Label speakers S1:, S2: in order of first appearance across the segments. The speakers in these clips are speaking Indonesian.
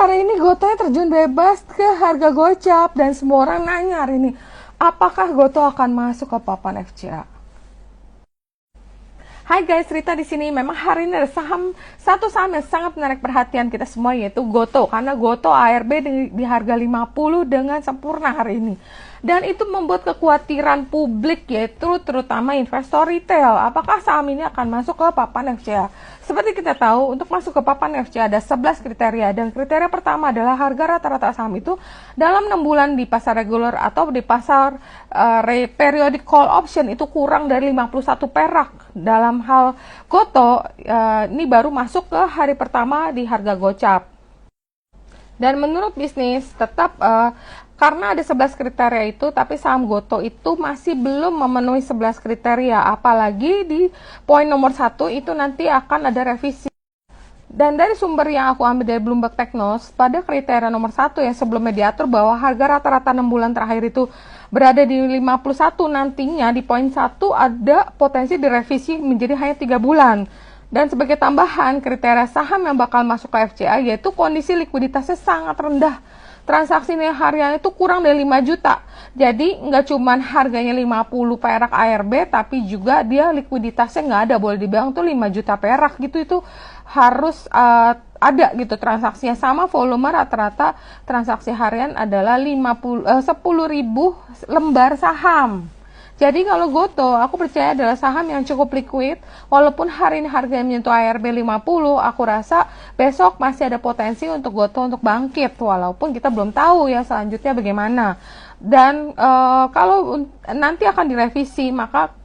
S1: hari ini Gotoh terjun bebas ke harga gocap dan semua orang nanya hari ini, apakah Gotoh akan masuk ke papan FCA? Hai guys, Rita di sini. Memang hari ini ada satu saham yang sangat menarik perhatian kita semua, yaitu Gotoh. Karena Gotoh ARB di harga 50 dengan sempurna hari ini. Dan itu membuat kekhawatiran publik, yaitu terutama investor retail. Apakah saham ini akan masuk ke papan FCA? Seperti kita tahu, untuk masuk ke papan FCA ada 11 kriteria. Dan kriteria pertama adalah harga rata-rata saham itu dalam 6 bulan di pasar reguler atau di pasar periodic call option itu kurang dari 51 perak. Dalam hal Gotoh, ini baru masuk ke hari pertama di harga gocap. Dan menurut bisnis, tetap karena ada 11 kriteria itu, tapi saham Gotoh itu masih belum memenuhi 11 kriteria. Apalagi di poin nomor 1 itu nanti akan ada revisi. Dan dari sumber yang aku ambil dari Bloomberg Technos, pada kriteria nomor 1 yang sebelumnya diatur bahwa harga rata-rata 6 bulan terakhir itu berada di 51, nantinya di poin 1 ada potensi direvisi menjadi hanya 3 bulan. Dan sebagai tambahan, kriteria saham yang bakal masuk ke FCA yaitu kondisi likuiditasnya sangat rendah. Transaksi harian itu kurang dari 5 juta. Jadi nggak cuman harganya 50 perak ARB, tapi juga dia likuiditasnya nggak ada. Boleh dibilang tuh 5 juta perak gitu, itu harus ada gitu transaksinya. Sama volume rata-rata transaksi harian adalah 10.000 lembar saham. Jadi kalau Gotoh, aku percaya adalah saham yang cukup liquid. Walaupun hari ini harganya menyentuh ARB 50, aku rasa besok masih ada potensi untuk Gotoh untuk bangkit. Walaupun kita belum tahu ya selanjutnya bagaimana. Dan kalau nanti akan direvisi, maka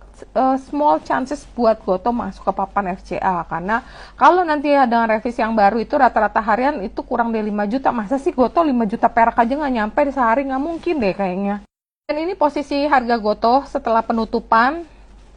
S1: small chances buat Gotoh masuk ke papan FCA. Karena kalau nanti ada revisi yang baru itu rata-rata harian itu kurang dari 5 juta. Masa sih Gotoh 5 juta perak aja nggak nyampe di sehari? Nggak mungkin deh kayaknya. Dan ini posisi harga Gotoh setelah penutupan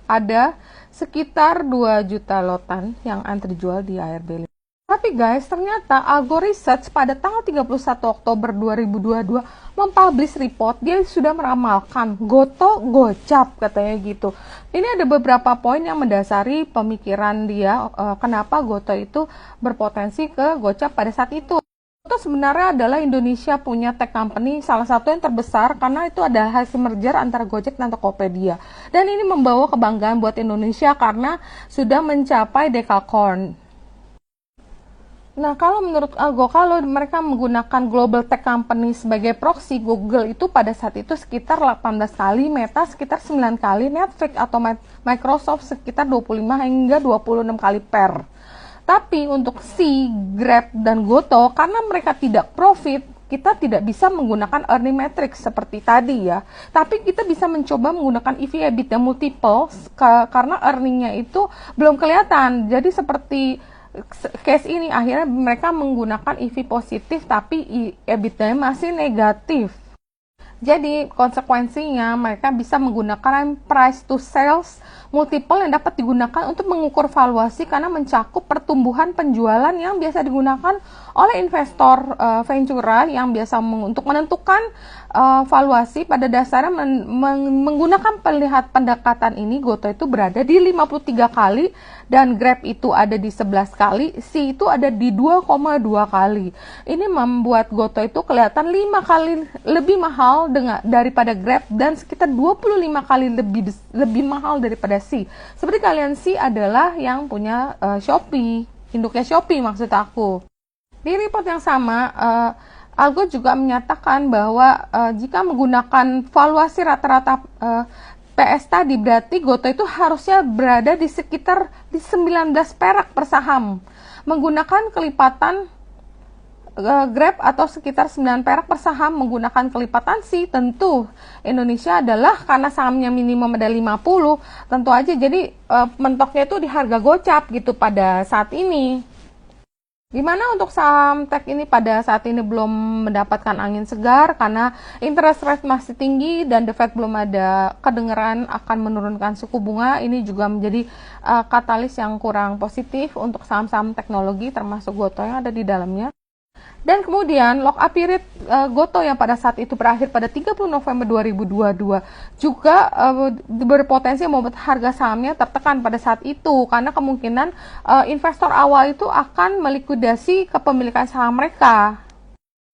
S1: ada sekitar 2 juta lotan yang antri jual di ARB. Tapi guys, ternyata Algo Research pada tanggal 31 Oktober 2022 mempublish report, dia sudah meramalkan Gotoh gocap katanya gitu. Ini ada beberapa poin yang mendasari pemikiran dia kenapa Gotoh itu berpotensi ke gocap pada saat itu. Itu sebenarnya adalah Indonesia punya tech company salah satu yang terbesar karena itu ada hasil merger antara Gojek dan Tokopedia. Dan ini membawa kebanggaan buat Indonesia karena sudah mencapai Dekakorn. Nah, kalau menurut Algo, kalau mereka menggunakan global tech company sebagai proxy, Google itu pada saat itu sekitar 18 kali, Meta sekitar 9 kali, Netflix atau Microsoft sekitar 25 hingga 26 kali per. Tapi untuk si Grab dan Gotoh, karena mereka tidak profit, kita tidak bisa menggunakan earning metrics seperti tadi ya. Tapi kita bisa mencoba menggunakan EV/EBITDA multiple karena earningnya itu belum kelihatan. Jadi seperti case ini, akhirnya mereka menggunakan EV positif tapi EBITDA-nya masih negatif. Jadi konsekuensinya mereka bisa menggunakan price to sales multiple yang dapat digunakan untuk mengukur valuasi karena mencakup pertumbuhan penjualan yang biasa digunakan oleh investor ventura yang biasa untuk menentukan valuasi. Pada dasarnya menggunakan pendekatan ini, Gotoh itu berada di 53 kali dan Grab itu ada di 11 kali, C itu ada di 2,2 kali. Ini membuat Gotoh itu kelihatan 5 kali lebih mahal daripada Grab dan sekitar 25 kali lebih mahal daripada C. Seperti kalian, C adalah yang punya Shopee, induknya Shopee maksud aku. Di report yang sama, Algo juga menyatakan bahwa jika menggunakan valuasi rata-rata PS tadi, berarti Gotoh itu harusnya berada di sekitar 19 perak per saham. Menggunakan kelipatan Grab atau sekitar 9 perak per saham menggunakan kelipatan sih, tentu Indonesia adalah karena sahamnya minimum ada 50, tentu aja jadi mentoknya itu di harga gocap gitu pada saat ini. Gimana untuk saham tech ini pada saat ini belum mendapatkan angin segar karena interest rate masih tinggi dan The Fed belum ada kedengaran akan menurunkan suku bunga. Ini juga menjadi katalis yang kurang positif untuk saham-saham teknologi termasuk Gotoh yang ada di dalamnya. Dan kemudian lock up period Gotoh yang pada saat itu berakhir pada 30 November 2022 juga berpotensi membuat harga sahamnya tertekan pada saat itu karena kemungkinan investor awal itu akan melikuidasi kepemilikan saham mereka.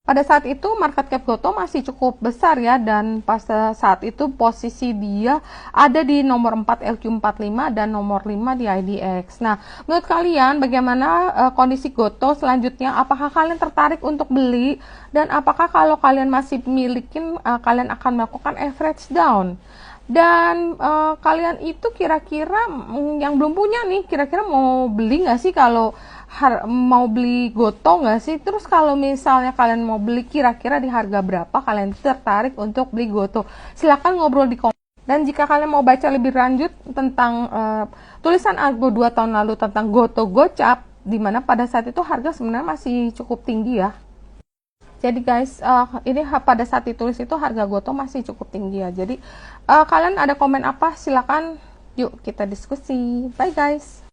S1: Pada saat itu market cap Goto masih cukup besar ya, dan pas saat itu posisi dia ada di nomor 4 LQ45 dan nomor 5 di IDX. Nah, menurut kalian bagaimana kondisi Goto selanjutnya? Apakah kalian tertarik untuk beli, dan apakah kalau kalian masih milikin kalian akan melakukan average down? Dan kalian itu kira-kira yang belum punya nih, kira-kira mau beli nggak sih? Kalau mau beli Goto nggak sih? Terus kalau misalnya kalian mau beli, kira-kira di harga berapa kalian tertarik untuk beli Goto? Silahkan ngobrol di komen. Dan jika kalian mau baca lebih lanjut tentang tulisan aku 2 tahun lalu tentang Goto Gocap, dimana pada saat itu harga sebenarnya masih cukup tinggi ya. Jadi guys, ini pada saat ditulis itu harga Goto masih cukup tinggi ya. Jadi kalian ada komen apa? Silakan, yuk kita diskusi. Bye guys.